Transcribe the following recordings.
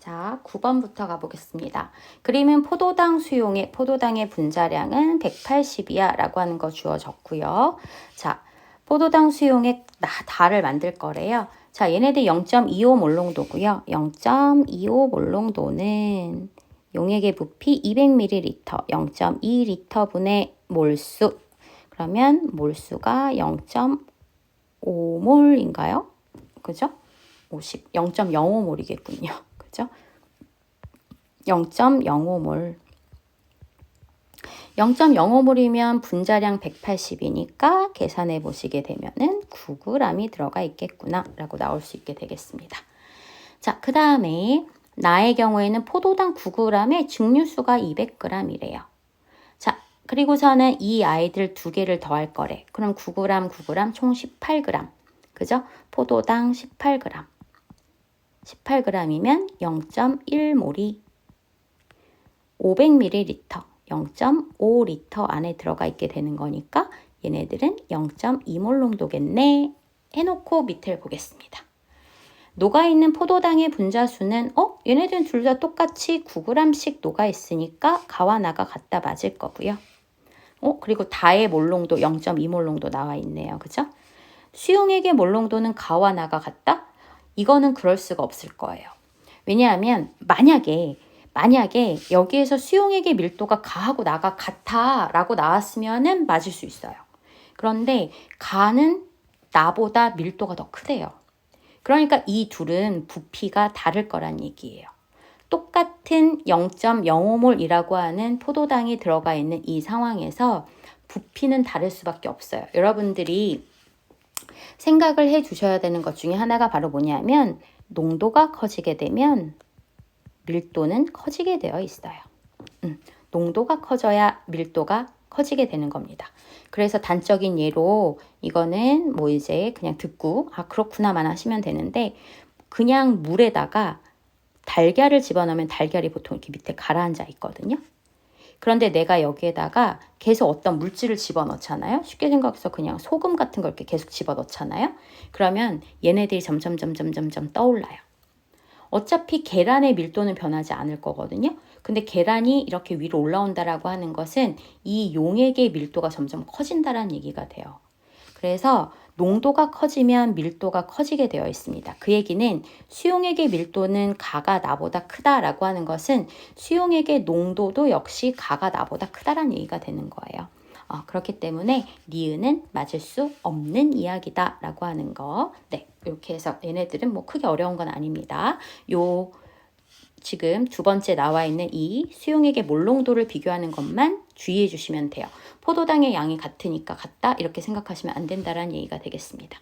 자, 9번부터 가보겠습니다. 그림은 포도당의 분자량은 180이야 라고 하는 거 주어졌고요. 자, 포도당 수용액 다를 만들 거래요. 자, 얘네들 0.25 몰롱도고요. 0.25 몰롱도는 용액의 부피 200ml, 0.2L분의 몰수. 그러면 몰수가 0.5몰인가요? 그죠? 0.05몰이겠군요. 그죠? 0.05몰. 0.05몰이면 분자량 180이니까 계산해 보시게 되면은 9g이 들어가 있겠구나 라고 나올 수 있게 되겠습니다. 자, 그 다음에 나의 경우에는 포도당 9g에 증류수가 200g이래요. 자, 그리고서는 이 아이들 두 개를 더할 거래. 그럼 9g 총 18g. 그죠? 포도당 18g. 18g이면 0.1몰이 500ml, 0.5L 안에 들어가 있게 되는 거니까 얘네들은 0.2몰 농도겠네 해놓고 밑을 보겠습니다. 녹아있는 포도당의 분자수는 얘네들은 둘 다 똑같이 9g씩 녹아있으니까 가와 나가 같다 맞을 거고요. 그리고 다의 몰농도 0.2몰 농도 나와 있네요. 그죠? 수용액의 몰농도는 가와 나가 같다? 이거는 그럴 수가 없을 거예요. 왜냐하면 만약에 여기에서 수용액의 밀도가 가하고 나가 같아 라고 나왔으면 맞을 수 있어요. 그런데 가는 나보다 밀도가 더 크대요. 그러니까 이 둘은 부피가 다를 거란 얘기예요. 똑같은 0.05몰이라고 하는 포도당이 들어가 있는 이 상황에서 부피는 다를 수밖에 없어요. 여러분들이 생각을 해 주셔야 되는 것 중에 하나가 바로 뭐냐면 농도가 커지게 되면 밀도는 커지게 되어 있어요. 농도가 커져야 밀도가 커지게 되는 겁니다. 그래서 단적인 예로 이거는 뭐 이제 그냥 듣고 그렇구나만 하시면 되는데 그냥 물에다가 달걀을 집어넣으면 달걀이 보통 이렇게 밑에 가라앉아 있거든요. 그런데 내가 여기에다가 계속 어떤 물질을 집어넣잖아요. 쉽게 생각해서 그냥 소금 같은 걸 이렇게 계속 집어넣잖아요. 그러면 얘네들이 점점 떠올라요. 어차피 계란의 밀도는 변하지 않을 거거든요. 근데 계란이 이렇게 위로 올라온다라고 하는 것은 이 용액의 밀도가 점점 커진다라는 얘기가 돼요. 그래서 농도가 커지면 밀도가 커지게 되어 있습니다. 그 얘기는 수용액의 밀도는 가가 나보다 크다라고 하는 것은 수용액의 농도도 역시 가가 나보다 크다라는 얘기가 되는 거예요. 그렇기 때문에 니은은 맞을 수 없는 이야기다라고 하는 거. 네, 이렇게 해서 얘네들은 뭐 크게 어려운 건 아닙니다. 지금 두 번째 나와 있는 이 수용액의 몰농도를 비교하는 것만 주의해 주시면 돼요. 포도당의 양이 같으니까 같다 이렇게 생각하시면 안 된다라는 얘기가 되겠습니다.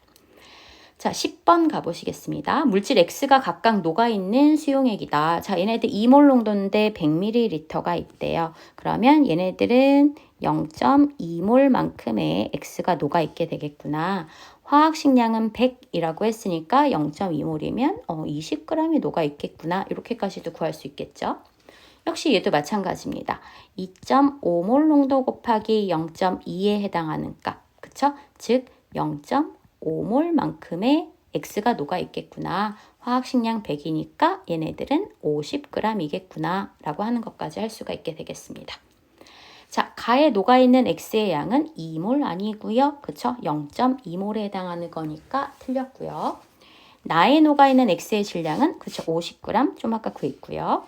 자, 10번 가보시겠습니다. 물질 X가 각각 녹아있는 수용액이다. 자, 얘네들 2몰 농도인데 100ml가 있대요. 그러면 얘네들은 0.2몰만큼의 X가 녹아있게 되겠구나. 화학식량은 100이라고 했으니까 0.2몰이면 20g이 녹아있겠구나. 이렇게까지도 구할 수 있겠죠. 역시 얘도 마찬가지입니다. 2.5몰 농도 곱하기 0.2에 해당하는 값. 그쵸? 즉 0.5몰만큼의 X가 녹아있겠구나. 화학식량 100이니까 얘네들은 50g이겠구나 라고 하는 것까지 할 수가 있게 되겠습니다. 자, 가에 녹아있는 X의 양은 2몰 아니고요. 그쵸? 0.2몰에 해당하는 거니까 틀렸고요. 나에 녹아있는 X의 질량은 그쵸? 50g 좀 아까 구했고요.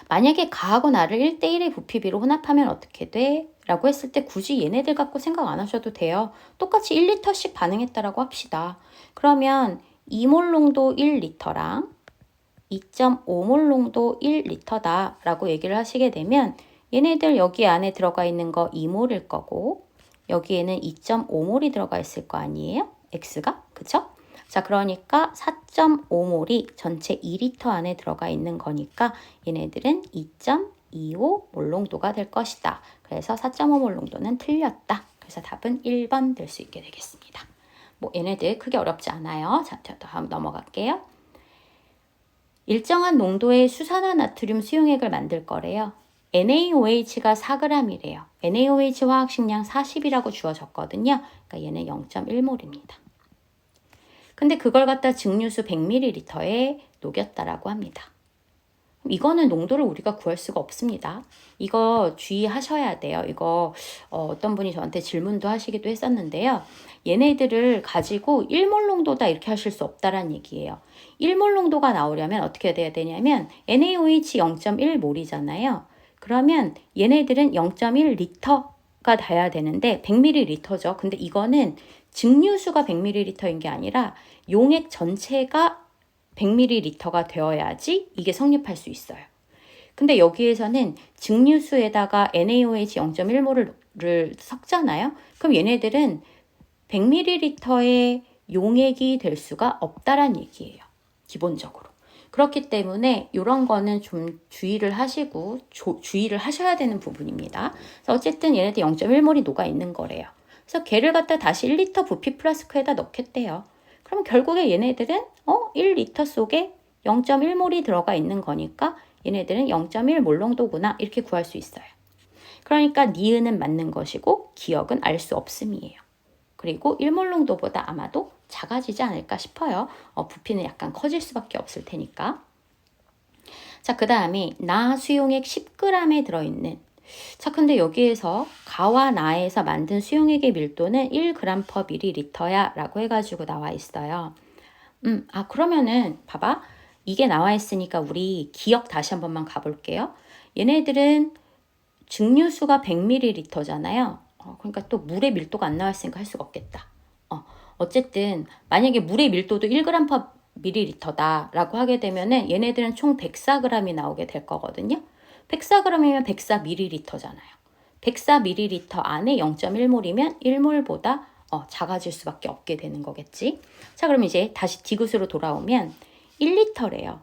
만약에 가하고 나를 1대1의 부피비로 혼합하면 어떻게 돼? 라고 했을 때 굳이 얘네들 갖고 생각 안 하셔도 돼요. 똑같이 1리터씩 반응했다라고 합시다. 그러면 2몰 농도 1리터랑 2.5몰 농도 1리터다 라고 얘기를 하시게 되면 얘네들 여기 안에 들어가 있는 거 2몰일 거고 여기에는 2.5몰이 들어가 있을 거 아니에요? X가? 그쵸? 자, 그러니까 4.5몰이 전체 2리터 안에 들어가 있는 거니까 얘네들은 2.25몰 농도가 될 것이다. 그래서 4.5몰 농도는 틀렸다. 그래서 답은 1번 될 수 있게 되겠습니다. 뭐 얘네들 크게 어렵지 않아요. 자, 다음 넘어갈게요. 일정한 농도의 수산화나트륨 수용액을 만들 거래요. NaOH가 4g이래요. NaOH 화학식량 40이라고 주어졌거든요. 그러니까 얘는 0.1몰입니다. 근데 그걸 갖다 증류수 100ml에 녹였다라고 합니다. 이거는 농도를 우리가 구할 수가 없습니다. 이거 주의하셔야 돼요. 이거 어떤 분이 저한테 질문도 하시기도 했었는데요. 얘네들을 가지고 1몰 농도다 이렇게 하실 수 없다라는 얘기예요. 1몰 농도가 나오려면 어떻게 돼야 되냐면 NaOH 0.1몰이잖아요. 그러면 얘네들은 0.1리터가 돼야 되는데 100ml죠. 근데 이거는 증류수가 100ml인 게 아니라 용액 전체가 100ml가 되어야지 이게 성립할 수 있어요. 근데 여기에서는 증류수에다가 NaOH 0.1몰을 섞잖아요. 그럼 얘네들은 100ml의 용액이 될 수가 없다란 얘기예요. 기본적으로. 그렇기 때문에 이런 거는 좀 주의를 하시고 주의를 하셔야 되는 부분입니다. 그래서 어쨌든 얘네들 0.1몰이 녹아 있는 거래요. 그래서 걔를 갖다 다시 1리터 부피 플라스크에다 넣겠대요. 그럼 결국에 얘네들은 1리터 속에 0.1몰이 들어가 있는 거니까 얘네들은 0.1몰 농도구나 이렇게 구할 수 있어요. 그러니까 니은은 맞는 것이고 기억은 알 수 없음이에요. 그리고 1몰 농도보다 아마도 작아지지 않을까 싶어요. 부피는 약간 커질 수밖에 없을 테니까. 자, 그 다음에 나 수용액 10g에 들어있는 자, 근데 여기에서 가와 나에서 만든 수용액의 밀도는 1g/ml야 라고 해가지고 나와 있어요. 그러면은 봐봐. 이게 나와 있으니까 우리 기억 다시 한 번만 가볼게요. 얘네들은 증류수가 100ml잖아요. 그러니까 또 물의 밀도가 안 나와 있으니까 할 수가 없겠다. 어쨌든 만약에 물의 밀도도 1g/ml다 라고 하게 되면은 얘네들은 총 104g이 나오게 될 거거든요. 104g이면 104ml잖아요. 104ml 안에 0.1몰이면 1몰보다 작아질 수밖에 없게 되는 거겠지. 자, 그럼 이제 다시 디귿으로 돌아오면 1리터래요.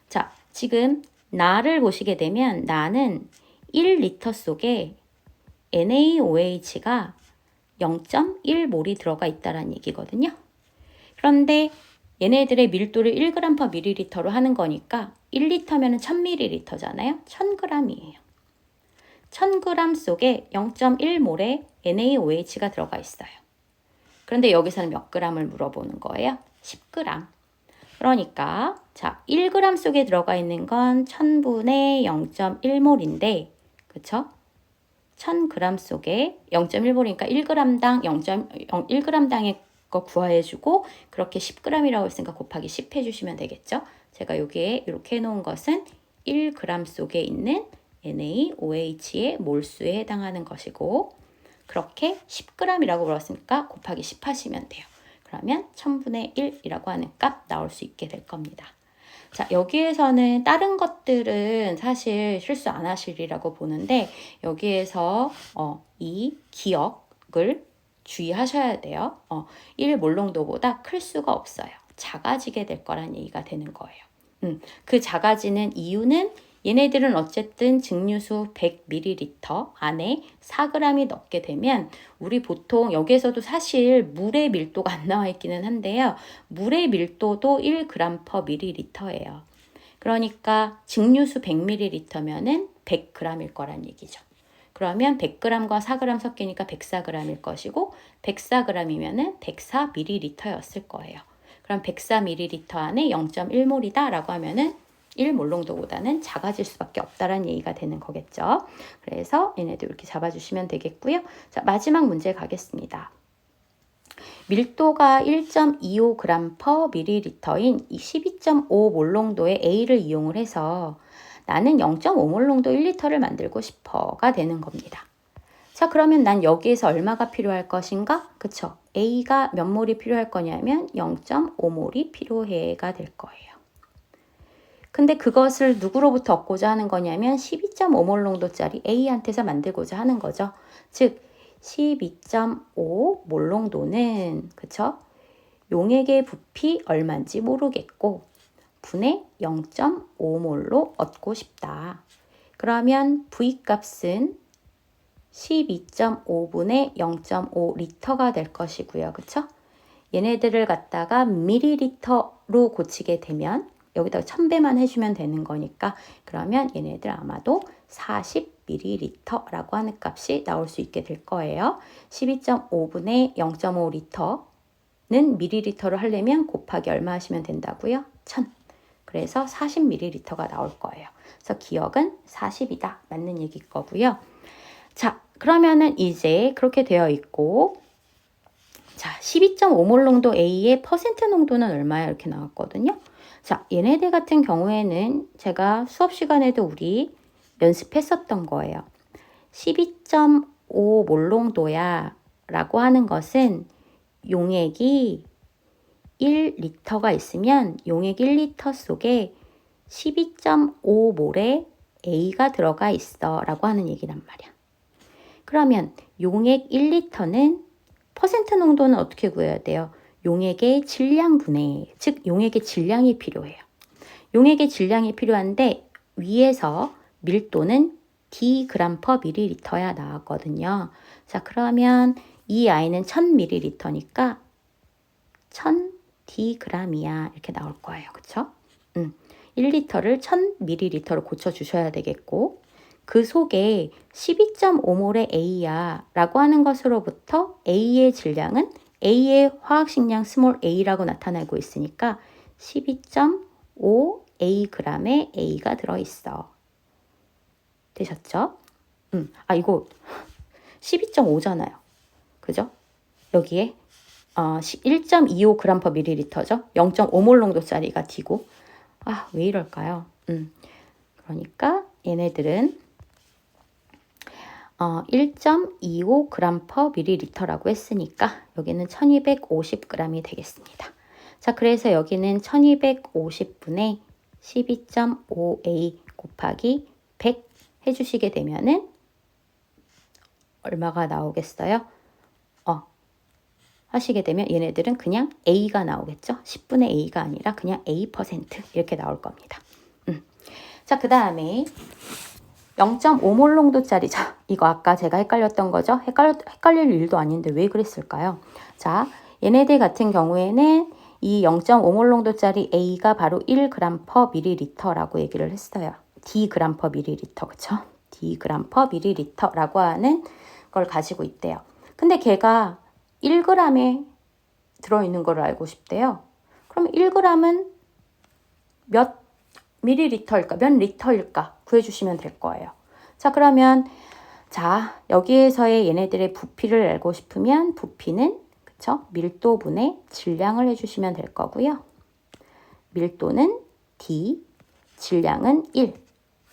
자, 지금 나를 보시게 되면 나는 1리터 속에 NaOH가 0.1몰이 들어가 있다는 얘기거든요. 그런데 얘네들의 밀도를 1g/ml로 하는 거니까 1리터면 1000ml잖아요. 1000g이에요. 1000g 속에 0.1몰의 NaOH가 들어가 있어요. 그런데 여기서는 몇 g을 물어보는 거예요? 10g. 그러니까 자 1g 속에 들어가 있는 건 1000분의 0.1몰인데 그쵸? 1000g 속에 0.1몰이니까 1g당 1g당의 거 구해주고 그렇게 10g이라고 했으니까 곱하기 10 해주시면 되겠죠. 제가 여기에 이렇게 해놓은 것은 1g 속에 있는 NaOH의 몰수에 해당하는 것이고 그렇게 10g이라고 물었으니까 곱하기 10 하시면 돼요. 그러면 1000분의 1이라고 하는 값 나올 수 있게 될 겁니다. 자, 여기에서는 다른 것들은 사실 실수 안 하시리라고 보는데 여기에서 이 기억을 주의하셔야 돼요. 1몰 농도보다 클 수가 없어요. 작아지게 될 거란 얘기가 되는 거예요. 그 작아지는 이유는 얘네들은 어쨌든 증류수 100ml 안에 4g이 넣게 되면 우리 보통 여기에서도 사실 물의 밀도가 안 나와 있기는 한데요. 물의 밀도도 1g/ml예요. 그러니까 증류수 100ml면은 100g일 거란 얘기죠. 그러면 100g과 4g 섞이니까 104g일 것이고 104g이면은 104ml였을 거예요. 그럼 104ml 안에 0.1몰이다 라고 하면은 1몰 농도보다는 작아질 수밖에 없다라는 얘기가 되는 거겠죠. 그래서 얘네도 이렇게 잡아주시면 되겠고요. 자, 마지막 문제 가겠습니다. 밀도가 1.25g/ml인 12.5몰 농도의 A를 이용을 해서 나는 0.5몰 농도 1리터를 만들고 싶어가 되는 겁니다. 자, 그러면 난 여기에서 얼마가 필요할 것인가? 그쵸? A가 몇 몰이 필요할 거냐면 0.5몰이 필요해가 될 거예요. 근데 그것을 누구로부터 얻고자 하는 거냐면 12.5몰 농도짜리 A한테서 만들고자 하는 거죠. 즉 12.5몰 농도는 그쵸? 용액의 부피 얼마인지 모르겠고 분의 0.5몰로 얻고 싶다. 그러면 V값은 12.5분의 0.5리터가 될 것이고요. 그쵸? 얘네들을 갖다가 밀리리터로 고치게 되면 여기다가 1000배만 해주면 되는 거니까 그러면 얘네들 아마도 40ml라고 하는 값이 나올 수 있게 될 거예요. 12.5분의 0.5리터는 밀리리터로 하려면 곱하기 얼마 하시면 된다고요? 1000. 그래서 40ml가 나올 거예요. 그래서 기억은 40이다. 맞는 얘기일 거고요. 자, 그러면은 이제 그렇게 되어 있고, 자, 12.5몰 농도 A의 퍼센트 농도는 얼마야? 이렇게 나왔거든요. 자, 얘네들 같은 경우에는 제가 수업 시간에도 우리 연습했었던 거예요. 12.5몰 농도야 라고 하는 것은 용액이 1리터가 있으면 용액 1리터 속에 12.5몰의 A가 들어가 있어 라고 하는 얘기란 말이야. 그러면 용액 1리터는 퍼센트 농도는 어떻게 구해야 돼요? 용액의 질량분의, 즉 용액의 질량이 필요해요. 용액의 질량이 필요한데 위에서 밀도는 dg/ml야 나왔거든요. 자, 그러면 이 아이는 1000ml니까 1000dg이야 이렇게 나올 거예요. 그쵸? 1리터를 1000ml로 고쳐주셔야 되겠고, 그 속에 12.5몰의 A야 라고 하는 것으로부터 A의 질량은 A의 화학식량 스몰 a라고 나타나고 있으니까 12.5Ag의 A가 들어있어. 되셨죠? 이거 12.5잖아요. 그죠? 여기에 1.25g/ml죠. 0.5몰 농도짜리가 D고. 왜 이럴까요? 그러니까 얘네들은 1.25g/ml라고 했으니까 여기는 1250g이 되겠습니다. 자, 그래서 여기는 1250분의 12.5A 곱하기 100 해주시게 되면은 얼마가 나오겠어요? 하시게 되면 얘네들은 그냥 A가 나오겠죠? 10분의 A가 아니라 그냥 A% 이렇게 나올 겁니다. 자, 그 다음에 0.5몰 농도짜리, 자, 이거 아까 제가 헷갈렸던 거죠? 헷갈릴 일도 아닌데 왜 그랬을까요? 자, 얘네들 같은 경우에는 이 0.5몰 농도짜리 A가 바로 1g/ml라고 얘기를 했어요. dg/ml, 그쵸? dg/ml라고 하는 걸 가지고 있대요. 근데 걔가 1g에 들어있는 걸 알고 싶대요. 그럼 1g은 몇 밀리리터일까? 몇 리터일까? 구해주시면 될 거예요. 자, 그러면 자, 여기에서의 얘네들의 부피를 알고 싶으면 부피는 그쵸? 밀도분의 질량을 해주시면 될 거고요. 밀도는 D, 질량은 1.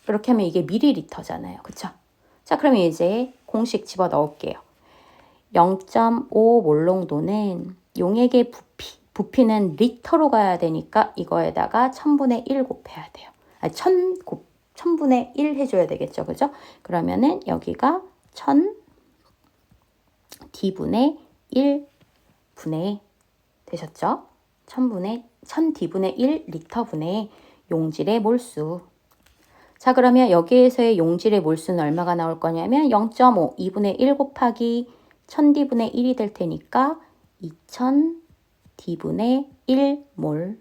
이렇게 하면 이게 밀리리터잖아요. 그쵸? 자, 그러면 이제 공식 집어 넣을게요. 0.5몰 농도는 용액의 부피는 리터로 가야 되니까 이거에다가 1000분의 1 곱해야 돼요. 1000분의 1 해줘야 되겠죠. 그죠? 그러면은 여기가 1000D분의 1분의 되셨죠? 1000D분의 1 리터분의 용질의 몰수. 자, 그러면 여기에서의 용질의 몰수는 얼마가 나올 거냐면 0.5, 2분의 1 곱하기 1000D분의 1이 될 테니까 2000D분의 1몰.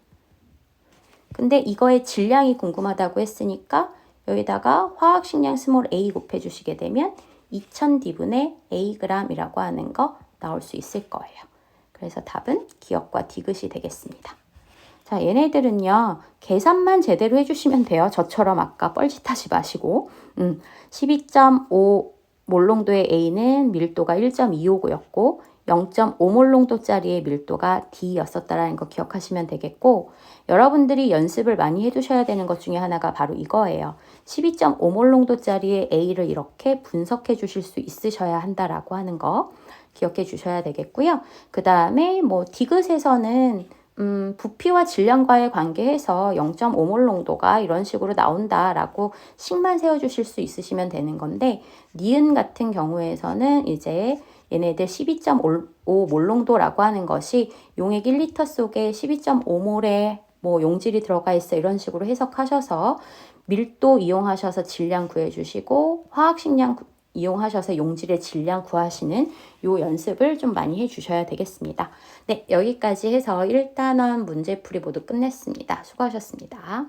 근데 이거의 질량이 궁금하다고 했으니까 여기다가 화학식량 스몰 a 곱해주시게 되면 2000D분의 Ag이라고 하는 거 나올 수 있을 거예요. 그래서 답은 기억과 디귿이 되겠습니다. 자, 얘네들은요, 계산만 제대로 해주시면 돼요. 저처럼 아까 뻘짓하지 마시고. 12.5몰 농도의 A는 밀도가 1.259였고 0.5몰 농도짜리의 밀도가 D였었다라는 거 기억하시면 되겠고, 여러분들이 연습을 많이 해두셔야 되는 것 중에 하나가 바로 이거예요. 12.5몰 농도짜리의 A를 이렇게 분석해 주실 수 있으셔야 한다라고 하는 거 기억해 주셔야 되겠고요. 그 다음에 디귿에서는 부피와 질량과의 관계에서 0.5몰 농도가 이런 식으로 나온다라고 식만 세워주실 수 있으시면 되는 건데, 니은 같은 경우에서는 이제 얘네들 12.5몰 농도라고 하는 것이 용액 1리터 속에 12.5몰의 용질이 들어가 있어 이런 식으로 해석하셔서 밀도 이용하셔서 질량 구해주시고 화학식량 이용하셔서 용질의 질량 구하시는 요 연습을 좀 많이 해주셔야 되겠습니다. 네, 여기까지 해서 1단원 문제풀이 모두 끝냈습니다. 수고하셨습니다.